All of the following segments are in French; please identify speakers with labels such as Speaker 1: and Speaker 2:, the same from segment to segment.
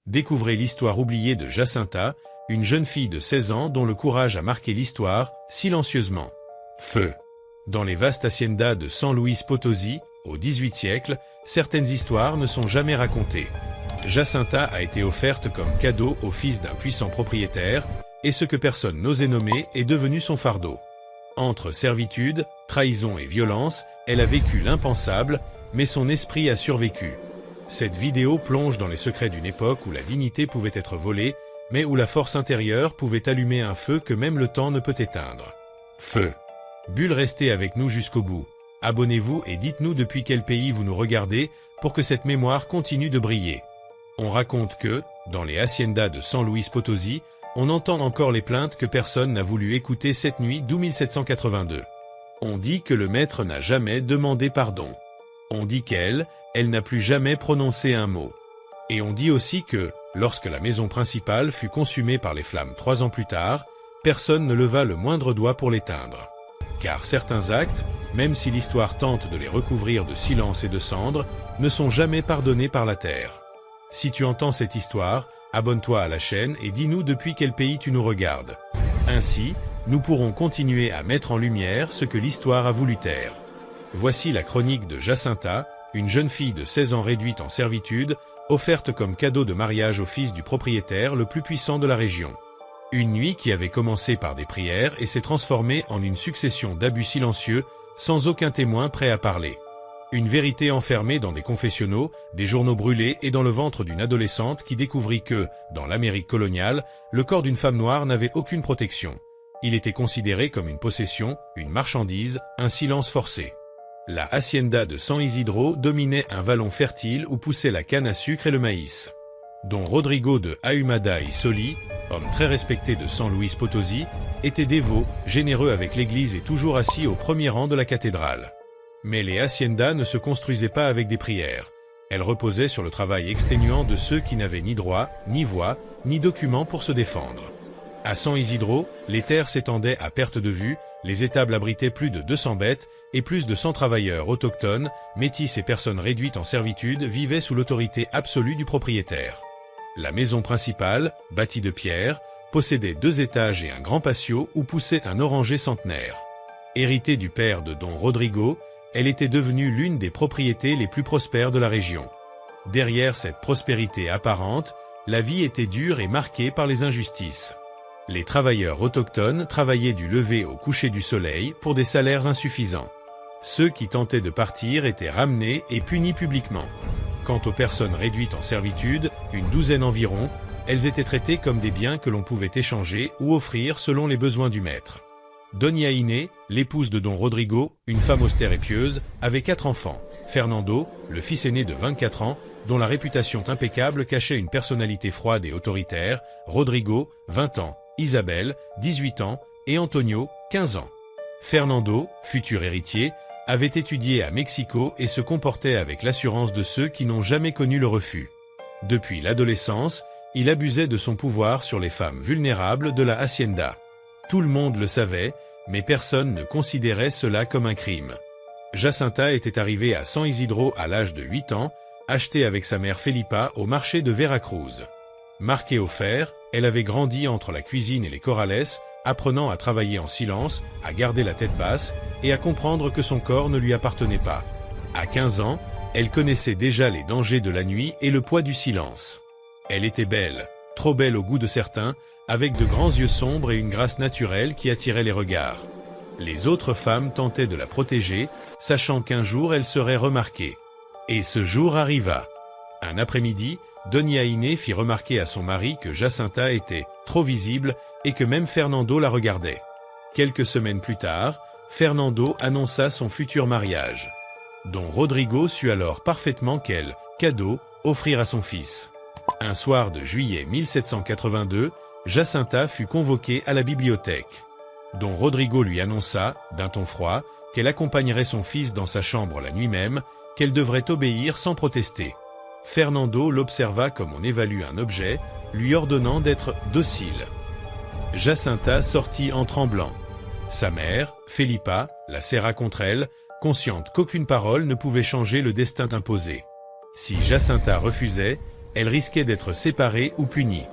Speaker 1: Découvrez l'histoire oubliée de Jacinta, une jeune fille de 16 ans dont le courage a marqué l'histoire, silencieusement. Feu. Dans les vastes haciendas de San Luis Potosí, au XVIIIe siècle, certaines histoires ne sont jamais racontées. Jacinta a été offerte comme cadeau au fils d'un puissant propriétaire, et ce que personne n'osait nommer est devenu son fardeau. Entre servitude, trahison et violence, elle a vécu l'impensable, mais son esprit a survécu. Cette vidéo plonge dans les secrets d'une époque où la dignité pouvait être volée, mais où la force intérieure pouvait allumer un feu que même le temps ne peut éteindre. Feu. Bulle, restez avec nous jusqu'au bout. Abonnez-vous et dites-nous depuis quel pays vous nous regardez pour que cette mémoire continue de briller. On raconte que, dans les haciendas de San Luis Potosí, on entend encore les plaintes que personne n'a voulu écouter cette nuit d'août 1782. On dit que le maître n'a jamais demandé pardon. On dit qu'elle n'a plus jamais prononcé un mot. Et on dit aussi que, lorsque la maison principale fut consumée par les flammes 3 ans plus tard, personne ne leva le moindre doigt pour l'éteindre. Car certains actes, même si l'histoire tente de les recouvrir de silence et de cendres, ne sont jamais pardonnés par la terre. Si tu entends cette histoire, abonne-toi à la chaîne et dis-nous depuis quel pays tu nous regardes. Ainsi, nous pourrons continuer à mettre en lumière ce que l'histoire a voulu taire. Voici la chronique de Jacinta, une jeune fille de 16 ans réduite en servitude, offerte comme cadeau de mariage au fils du propriétaire le plus puissant de la région. Une nuit qui avait commencé par des prières et s'est transformée en une succession d'abus silencieux, sans aucun témoin prêt à parler. Une vérité enfermée dans des confessionnaux, des journaux brûlés et dans le ventre d'une adolescente qui découvrit que, dans l'Amérique coloniale, le corps d'une femme noire n'avait aucune protection. Il était considéré comme une possession, une marchandise, un silence forcé. La hacienda de San Isidro dominait un vallon fertile où poussaient la canne à sucre et le maïs. Don Rodrigo de Ahumada y Soli, homme très respecté de San Luis Potosí, était dévot, généreux avec l'église et toujours assis au premier rang de la cathédrale. Mais les haciendas ne se construisaient pas avec des prières. Elles reposaient sur le travail exténuant de ceux qui n'avaient ni droit, ni voix, ni documents pour se défendre. À San Isidro, les terres s'étendaient à perte de vue, les étables abritaient plus de 200 bêtes, et plus de 100 travailleurs autochtones, métis et personnes réduites en servitude vivaient sous l'autorité absolue du propriétaire. La maison principale, bâtie de pierre, possédait 2 étages et un grand patio où poussait un oranger centenaire. Héritée du père de Don Rodrigo, elle était devenue l'une des propriétés les plus prospères de la région. Derrière cette prospérité apparente, la vie était dure et marquée par les injustices. Les travailleurs autochtones travaillaient du lever au coucher du soleil pour des salaires insuffisants. Ceux qui tentaient de partir étaient ramenés et punis publiquement. Quant aux personnes réduites en servitude, une douzaine environ, elles étaient traitées comme des biens que l'on pouvait échanger ou offrir selon les besoins du maître. Doña Inés, l'épouse de Don Rodrigo, une femme austère et pieuse, avait 4 enfants. Fernando, le fils aîné de 24 ans, dont la réputation impeccable cachait une personnalité froide et autoritaire, Rodrigo, 20 ans, Isabelle, 18 ans, et Antonio, 15 ans. Fernando, futur héritier, avait étudié à Mexico et se comportait avec l'assurance de ceux qui n'ont jamais connu le refus. Depuis l'adolescence, il abusait de son pouvoir sur les femmes vulnérables de la hacienda. Tout le monde le savait, mais personne ne considérait cela comme un crime. Jacinta était arrivée à San Isidro à l'âge de 8 ans, achetée avec sa mère Felipa au marché de Veracruz. Marquée au fer, elle avait grandi entre la cuisine et les corrales, apprenant à travailler en silence, à garder la tête basse et à comprendre que son corps ne lui appartenait pas. À 15 ans, elle connaissait déjà les dangers de la nuit et le poids du silence. Elle était belle, trop belle au goût de certains, avec de grands yeux sombres et une grâce naturelle qui attirait les regards. Les autres femmes tentaient de la protéger, sachant qu'un jour elle serait remarquée. Et ce jour arriva. Un après-midi, Doña Inés fit remarquer à son mari que Jacinta était trop visible et que même Fernando la regardait. Quelques semaines plus tard, Fernando annonça son futur mariage. Don Rodrigo sut alors parfaitement quel cadeau offrir à son fils. Un soir de juillet 1782, Jacinta fut convoquée à la bibliothèque. Don Rodrigo lui annonça, d'un ton froid, qu'elle accompagnerait son fils dans sa chambre la nuit même, qu'elle devrait obéir sans protester. Fernando l'observa comme on évalue un objet, lui ordonnant d'être docile. Jacinta sortit en tremblant. Sa mère, Felipa, la serra contre elle, consciente qu'aucune parole ne pouvait changer le destin imposé. Si Jacinta refusait, Elle risquait d'être séparée ou punie.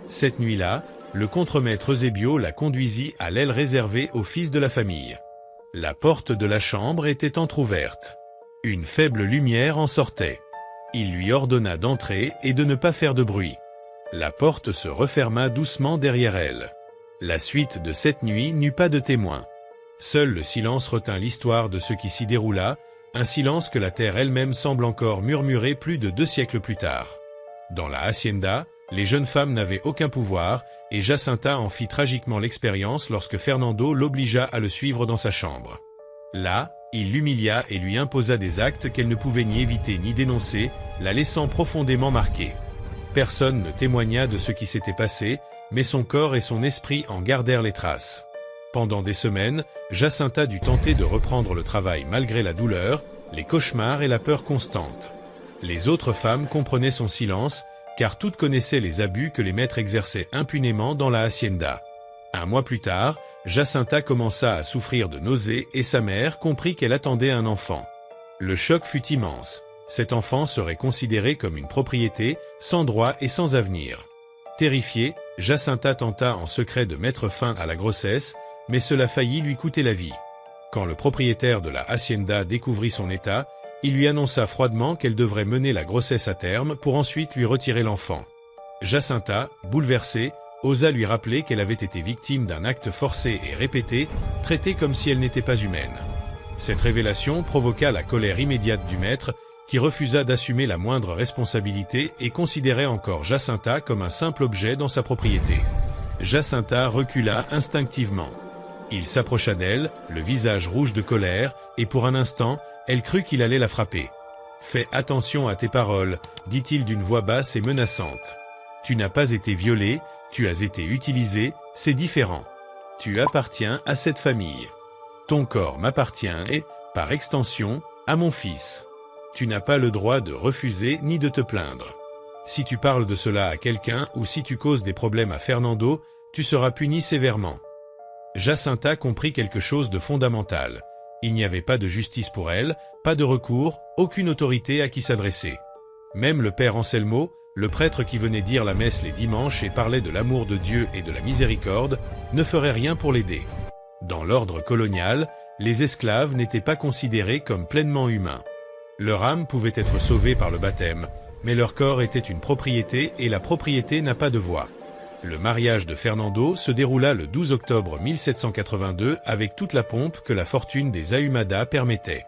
Speaker 1: Cette nuit-là, le contremaître Eusebio la conduisit à l'aile réservée aux fils de la famille. La porte de la chambre était entr'ouverte. Une faible lumière en sortait. Il lui ordonna d'entrer et de ne pas faire de bruit. La porte se referma doucement derrière elle. La suite de cette nuit n'eut pas de témoin. Seul le silence retint l'histoire de ce qui s'y déroula, un silence que la terre elle-même semble encore murmurer plus de 2 siècles plus tard. Dans la hacienda, les jeunes femmes n'avaient aucun pouvoir, et Jacinta en fit tragiquement l'expérience lorsque Fernando l'obligea à le suivre dans sa chambre. Là, il l'humilia et lui imposa des actes qu'elle ne pouvait ni éviter ni dénoncer, la laissant profondément marquée. Personne ne témoigna de ce qui s'était passé, mais son corps et son esprit en gardèrent les traces. Pendant des semaines, Jacinta dut tenter de reprendre le travail malgré la douleur, les cauchemars et la peur constante. Les autres femmes comprenaient son silence, car toutes connaissaient les abus que les maîtres exerçaient impunément dans la hacienda. Un mois plus tard, Jacinta commença à souffrir de nausées et sa mère comprit qu'elle attendait un enfant. Le choc fut immense. Cet enfant serait considéré comme une propriété, sans droit et sans avenir. Terrifiée, Jacinta tenta en secret de mettre fin à la grossesse, mais cela faillit lui coûter la vie. Quand le propriétaire de la hacienda découvrit son état, il lui annonça froidement qu'elle devrait mener la grossesse à terme pour ensuite lui retirer l'enfant. Jacinta, bouleversée, osa lui rappeler qu'elle avait été victime d'un acte forcé et répété, traité comme si elle n'était pas humaine. Cette révélation provoqua la colère immédiate du maître, qui refusa d'assumer la moindre responsabilité et considérait encore Jacinta comme un simple objet dans sa propriété. Jacinta recula instinctivement. Il s'approcha d'elle, le visage rouge de colère, et pour un instant, elle crut qu'il allait la frapper. « Fais attention à tes paroles », dit-il d'une voix basse et menaçante. « Tu n'as pas été violée, tu as été utilisée, c'est différent. Tu appartiens à cette famille. Ton corps m'appartient et, par extension, à mon fils. Tu n'as pas le droit de refuser ni de te plaindre. Si tu parles de cela à quelqu'un ou si tu causes des problèmes à Fernando, tu seras puni sévèrement. » Jacinta comprit quelque chose de fondamental. Il n'y avait pas de justice pour elle, pas de recours, aucune autorité à qui s'adresser. Même le père Anselmo, le prêtre qui venait dire la messe les dimanches et parlait de l'amour de Dieu et de la miséricorde, ne ferait rien pour l'aider. Dans l'ordre colonial, les esclaves n'étaient pas considérés comme pleinement humains. Leur âme pouvait être sauvée par le baptême, mais leur corps était une propriété et la propriété n'a pas de voix. Le mariage de Fernando se déroula le 12 octobre 1782 avec toute la pompe que la fortune des Ahumada permettait.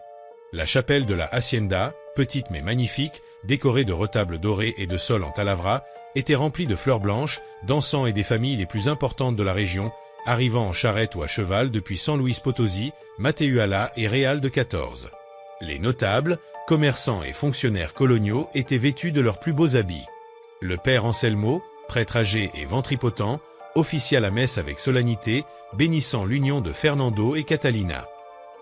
Speaker 1: La chapelle de la hacienda, petite mais magnifique, décorée de retables dorés et de sols en talavra, était remplie de fleurs blanches, d'encens et des familles les plus importantes de la région, arrivant en charrette ou à cheval depuis San Luis Potosí, Matehuala et Real de 14. Les notables, commerçants et fonctionnaires coloniaux étaient vêtus de leurs plus beaux habits. Le père Anselmo, prêtre âgé et ventripotent, officia la messe avec solennité, bénissant l'union de Fernando et Catalina.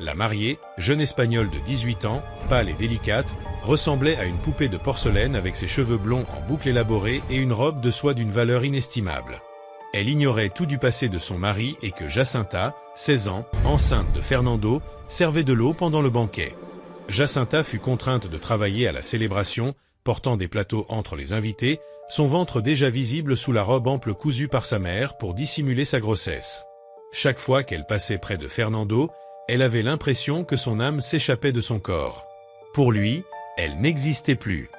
Speaker 1: La mariée, jeune espagnole de 18 ans, pâle et délicate, ressemblait à une poupée de porcelaine avec ses cheveux blonds en boucles élaborées et une robe de soie d'une valeur inestimable. Elle ignorait tout du passé de son mari et que Jacinta, 16 ans, enceinte de Fernando, servait de l'eau pendant le banquet. Jacinta fut contrainte de travailler à la célébration, portant des plateaux entre les invités, son ventre déjà visible sous la robe ample cousue par sa mère pour dissimuler sa grossesse. Chaque fois qu'elle passait près de Fernando, elle avait l'impression que son âme s'échappait de son corps. Pour lui, elle n'existait plus.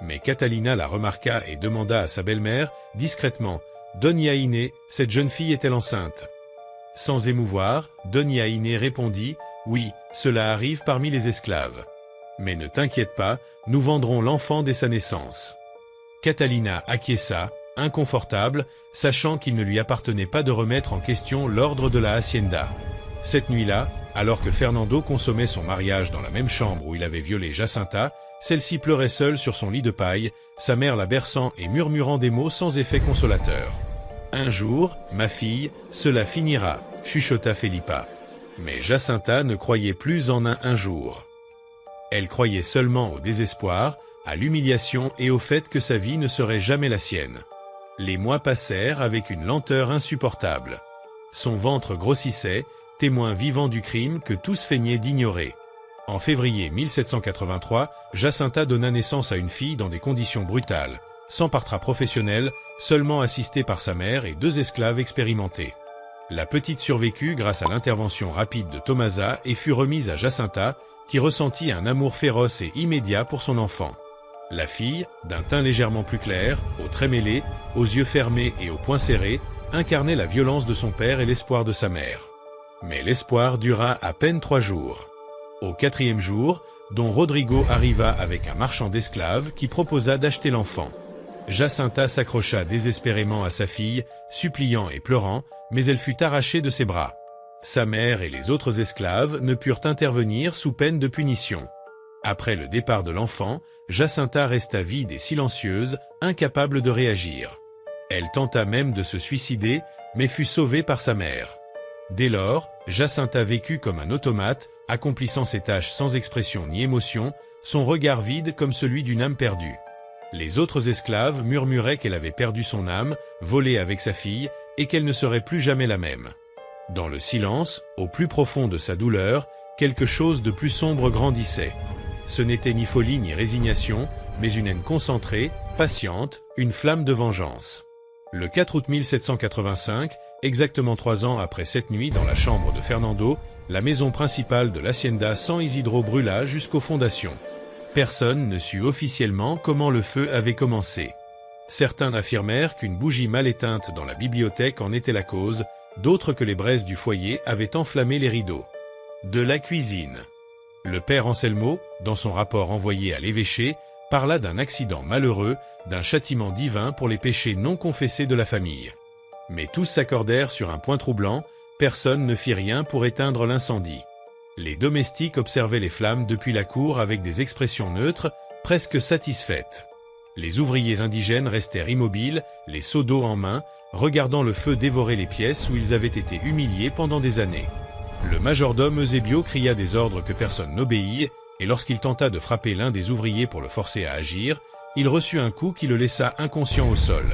Speaker 1: Mais Catalina la remarqua et demanda à sa belle-mère, discrètement, « Doña Inés, cette jeune fille est-elle enceinte ?» Sans émouvoir, Doña Inés répondit, « Oui, cela arrive parmi les esclaves. Mais ne t'inquiète pas, nous vendrons l'enfant dès sa naissance. » Catalina acquiesça, inconfortable, sachant qu'il ne lui appartenait pas de remettre en question l'ordre de la hacienda. Cette nuit-là, alors que Fernando consommait son mariage dans la même chambre où il avait violé Jacinta, celle-ci pleurait seule sur son lit de paille, sa mère la berçant et murmurant des mots sans effet consolateur. « Un jour, ma fille, cela finira », chuchota Felipa. Mais Jacinta ne croyait plus en un jour. Elle croyait seulement au désespoir, à l'humiliation et au fait que sa vie ne serait jamais la sienne. Les mois passèrent avec une lenteur insupportable. Son ventre grossissait, témoin vivant du crime que tous feignaient d'ignorer. En février 1783, Jacinta donna naissance à une fille dans des conditions brutales. sans partras professionnel, seulement assistée par sa mère et 2 esclaves expérimentés. La petite survécut grâce à l'intervention rapide de Tomasa et fut remise à Jacinta, qui ressentit un amour féroce et immédiat pour son enfant. La fille, d'un teint légèrement plus clair, aux traits mêlés, aux yeux fermés et aux poings serrés, incarnait la violence de son père et l'espoir de sa mère. Mais l'espoir dura à peine 3 jours. Au 4e jour, Don Rodrigo arriva avec un marchand d'esclaves qui proposa d'acheter l'enfant. Jacinta s'accrocha désespérément à sa fille, suppliant et pleurant, mais elle fut arrachée de ses bras. Sa mère et les autres esclaves ne purent intervenir sous peine de punition. Après le départ de l'enfant, Jacinta resta vide et silencieuse, incapable de réagir. Elle tenta même de se suicider, mais fut sauvée par sa mère. Dès lors, Jacinta vécut comme un automate, accomplissant ses tâches sans expression ni émotion, son regard vide comme celui d'une âme perdue. Les autres esclaves murmuraient qu'elle avait perdu son âme, volé avec sa fille, et qu'elle ne serait plus jamais la même. Dans le silence, au plus profond de sa douleur, quelque chose de plus sombre grandissait. Ce n'était ni folie ni résignation, mais une haine concentrée, patiente, une flamme de vengeance. Le 4 août 1785, exactement 3 ans après cette nuit dans la chambre de Fernando, la maison principale de l'Hacienda San Isidro brûla jusqu'aux fondations. Personne ne sut officiellement comment le feu avait commencé. Certains affirmèrent qu'une bougie mal éteinte dans la bibliothèque en était la cause, d'autres que les braises du foyer avaient enflammé les rideaux. De la cuisine. Le père Anselmo, dans son rapport envoyé à l'évêché, parla d'un accident malheureux, d'un châtiment divin pour les péchés non confessés de la famille. Mais tous s'accordèrent sur un point troublant, personne ne fit rien pour éteindre l'incendie. Les domestiques observaient les flammes depuis la cour avec des expressions neutres, presque satisfaites. Les ouvriers indigènes restèrent immobiles, les seaux d'eau en main, regardant le feu dévorer les pièces où ils avaient été humiliés pendant des années. Le majordome Eusebio cria des ordres que personne n'obéit, et lorsqu'il tenta de frapper l'un des ouvriers pour le forcer à agir, il reçut un coup qui le laissa inconscient au sol.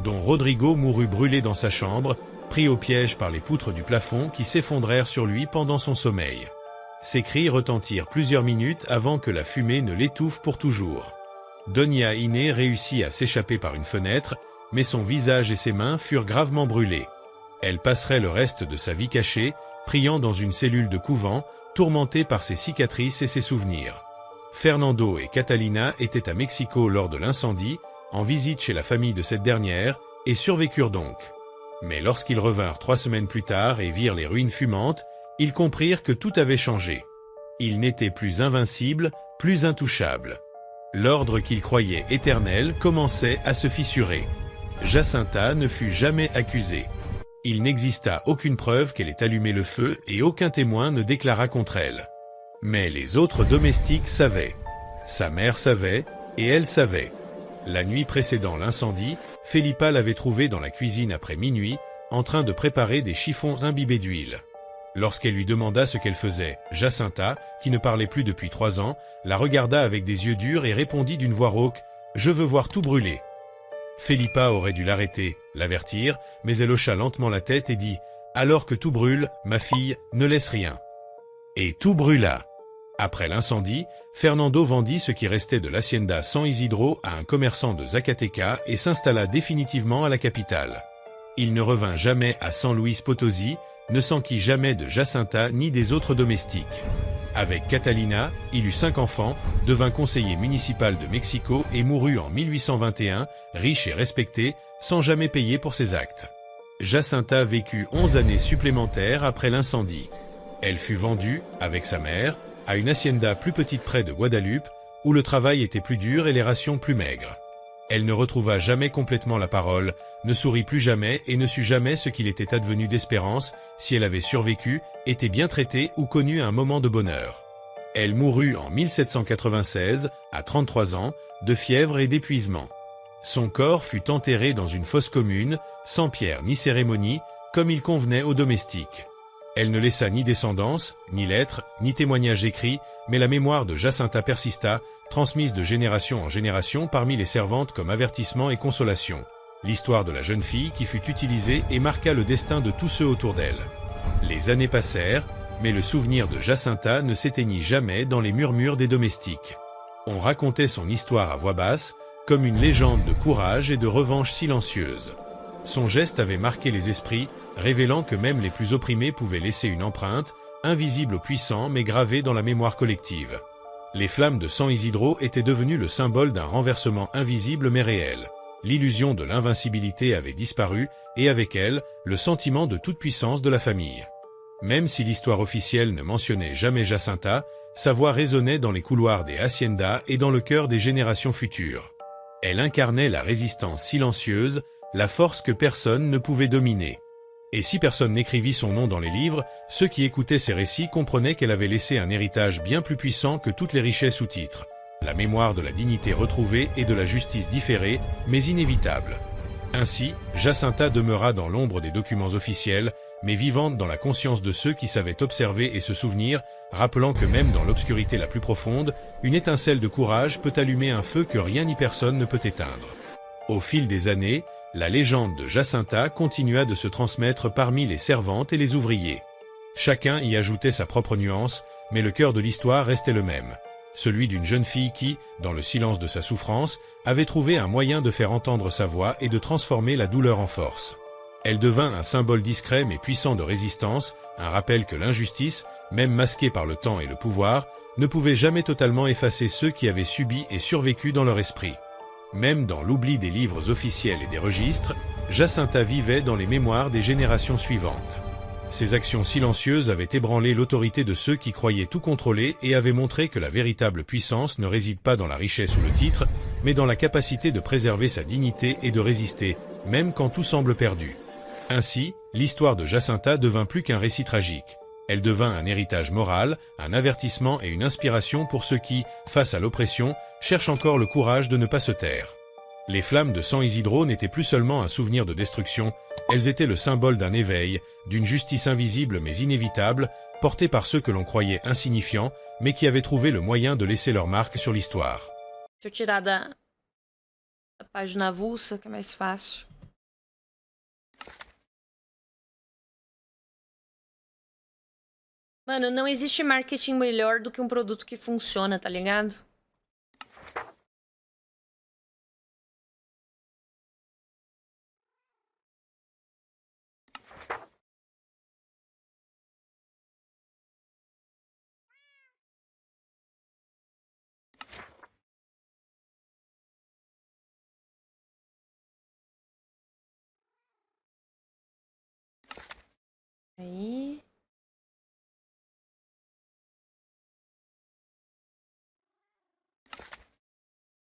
Speaker 1: Don Rodrigo mourut brûlé dans sa chambre, pris au piège par les poutres du plafond qui s'effondrèrent sur lui pendant son sommeil. Ses cris retentirent plusieurs minutes avant que la fumée ne l'étouffe pour toujours. Doña Inés réussit à s'échapper par une fenêtre, mais son visage et ses mains furent gravement brûlés. Elle passerait le reste de sa vie cachée, priant dans une cellule de couvent, tourmentée par ses cicatrices et ses souvenirs. Fernando et Catalina étaient à Mexico lors de l'incendie, en visite chez la famille de cette dernière, et survécurent donc. Mais lorsqu'ils revinrent 3 semaines plus tard et virent les ruines fumantes, ils comprirent que tout avait changé. Ils n'étaient plus invincibles, plus intouchables. L'ordre qu'ils croyaient éternel commençait à se fissurer. Jacinta ne fut jamais accusée. Il n'exista aucune preuve qu'elle ait allumé le feu et aucun témoin ne déclara contre elle. Mais les autres domestiques savaient. Sa mère savait, et elle savait. La nuit précédant l'incendie, Felipa l'avait trouvée dans la cuisine après minuit, en train de préparer des chiffons imbibés d'huile. Lorsqu'elle lui demanda ce qu'elle faisait, Jacinta, qui ne parlait plus depuis 3 ans, la regarda avec des yeux durs et répondit d'une voix rauque « Je veux voir tout brûler ». Felipa aurait dû l'arrêter, l'avertir, mais elle hocha lentement la tête et dit « Alors que tout brûle, ma fille, ne laisse rien ». Et tout brûla. Après l'incendie, Fernando vendit ce qui restait de l'Hacienda San Isidro à un commerçant de Zacatecas et s'installa définitivement à la capitale. Il ne revint jamais à San Luis Potosí, ne s'enquit jamais de Jacinta ni des autres domestiques. Avec Catalina, il eut 5 enfants, devint conseiller municipal de Mexico et mourut en 1821, riche et respecté, sans jamais payer pour ses actes. Jacinta vécut 11 années supplémentaires après l'incendie. Elle fut vendue, avec sa mère, à une hacienda plus petite près de Guadalupe, où le travail était plus dur et les rations plus maigres. Elle ne retrouva jamais complètement la parole, ne sourit plus jamais et ne sut jamais ce qu'il était advenu d'Espérance, si elle avait survécu, été bien traitée ou connu un moment de bonheur. Elle mourut en 1796, à 33 ans, de fièvre et d'épuisement. Son corps fut enterré dans une fosse commune, sans pierre ni cérémonie, comme il convenait aux domestiques. Elle ne laissa ni descendance, ni lettres, ni témoignages écrits, mais la mémoire de Jacinta persista, transmise de génération en génération parmi les servantes comme avertissement et consolation. L'histoire de la jeune fille qui fut utilisée et marqua le destin de tous ceux autour d'elle. Les années passèrent, mais le souvenir de Jacinta ne s'éteignit jamais dans les murmures des domestiques. On racontait son histoire à voix basse, comme une légende de courage et de revanche silencieuse. Son geste avait marqué les esprits, révélant que même les plus opprimés pouvaient laisser une empreinte, invisible aux puissants mais gravée dans la mémoire collective. Les flammes de San Isidro étaient devenues le symbole d'un renversement invisible mais réel. L'illusion de l'invincibilité avait disparu, et avec elle, le sentiment de toute puissance de la famille. Même si l'histoire officielle ne mentionnait jamais Jacinta, sa voix résonnait dans les couloirs des haciendas et dans le cœur des générations futures. Elle incarnait la résistance silencieuse, la force que personne ne pouvait dominer. Et si personne n'écrivit son nom dans les livres, ceux qui écoutaient ses récits comprenaient qu'elle avait laissé un héritage bien plus puissant que toutes les richesses ou titres. La mémoire de la dignité retrouvée et de la justice différée, mais inévitable. Ainsi, Jacinta demeura dans l'ombre des documents officiels, mais vivante dans la conscience de ceux qui savaient observer et se souvenir, rappelant que même dans l'obscurité la plus profonde, une étincelle de courage peut allumer un feu que rien ni personne ne peut éteindre. Au fil des années, la légende de Jacinta continua de se transmettre parmi les servantes et les ouvriers. Chacun y ajoutait sa propre nuance, mais le cœur de l'histoire restait le même. Celui d'une jeune fille qui, dans le silence de sa souffrance, avait trouvé un moyen de faire entendre sa voix et de transformer la douleur en force. Elle devint un symbole discret mais puissant de résistance, un rappel que l'injustice, même masquée par le temps et le pouvoir, ne pouvait jamais totalement effacer ceux qui avaient subi et survécu dans leur esprit. Même dans l'oubli des livres officiels et des registres, Jacinta vivait dans les mémoires des générations suivantes. Ses actions silencieuses avaient ébranlé l'autorité de ceux qui croyaient tout contrôler et avaient montré que la véritable puissance ne réside pas dans la richesse ou le titre, mais dans la capacité de préserver sa dignité et de résister, même quand tout semble perdu. Ainsi, l'histoire de Jacinta devint plus qu'un récit tragique. Elle devint un héritage moral, un avertissement et une inspiration pour ceux qui, face à l'oppression, cherchent encore le courage de ne pas se taire. Les flammes de San Isidro n'étaient plus seulement un souvenir de destruction, elles étaient le symbole d'un éveil, d'une justice invisible mais inévitable, portée par ceux que l'on croyait insignifiants, mais qui avaient trouvé le moyen de laisser leur marque sur l'histoire.
Speaker 2: Deixa eu tirar da página avulsa, que é mais fácil. Mano, não existe marketing melhor do que um produto que funciona, tá ligado? Aí.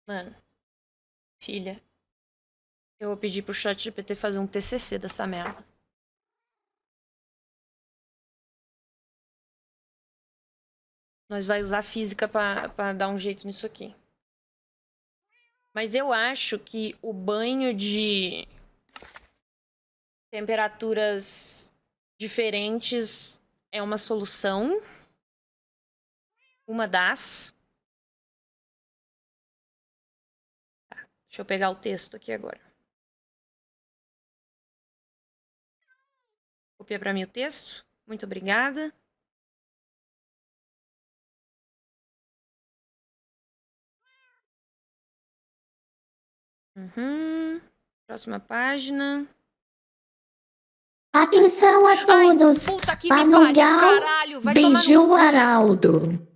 Speaker 2: Mano, filha, eu vou pedir pro ChatGPT fazer um TCC dessa merda. Nós vai usar física pra dar um jeito nisso aqui. Mas eu acho que o banho de temperaturas diferentes é uma solução. Uma das. Tá, deixa eu pegar o texto aqui agora. Copia pra mim o texto. Muito obrigada. Próxima página.
Speaker 3: Atenção a todos!
Speaker 2: Ai, puta que me pariu,
Speaker 3: Manugal
Speaker 2: caralho! Vai tomar no
Speaker 3: Beijo
Speaker 2: cu.
Speaker 3: Araldo.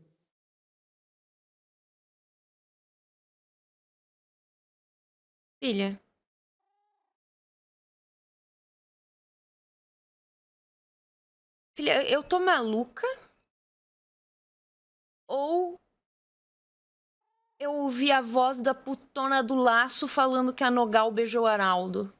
Speaker 2: Filha. Filha, eu tô maluca? Ou eu ouvi a voz da putona do laço falando que a Nogal beijou Araldo?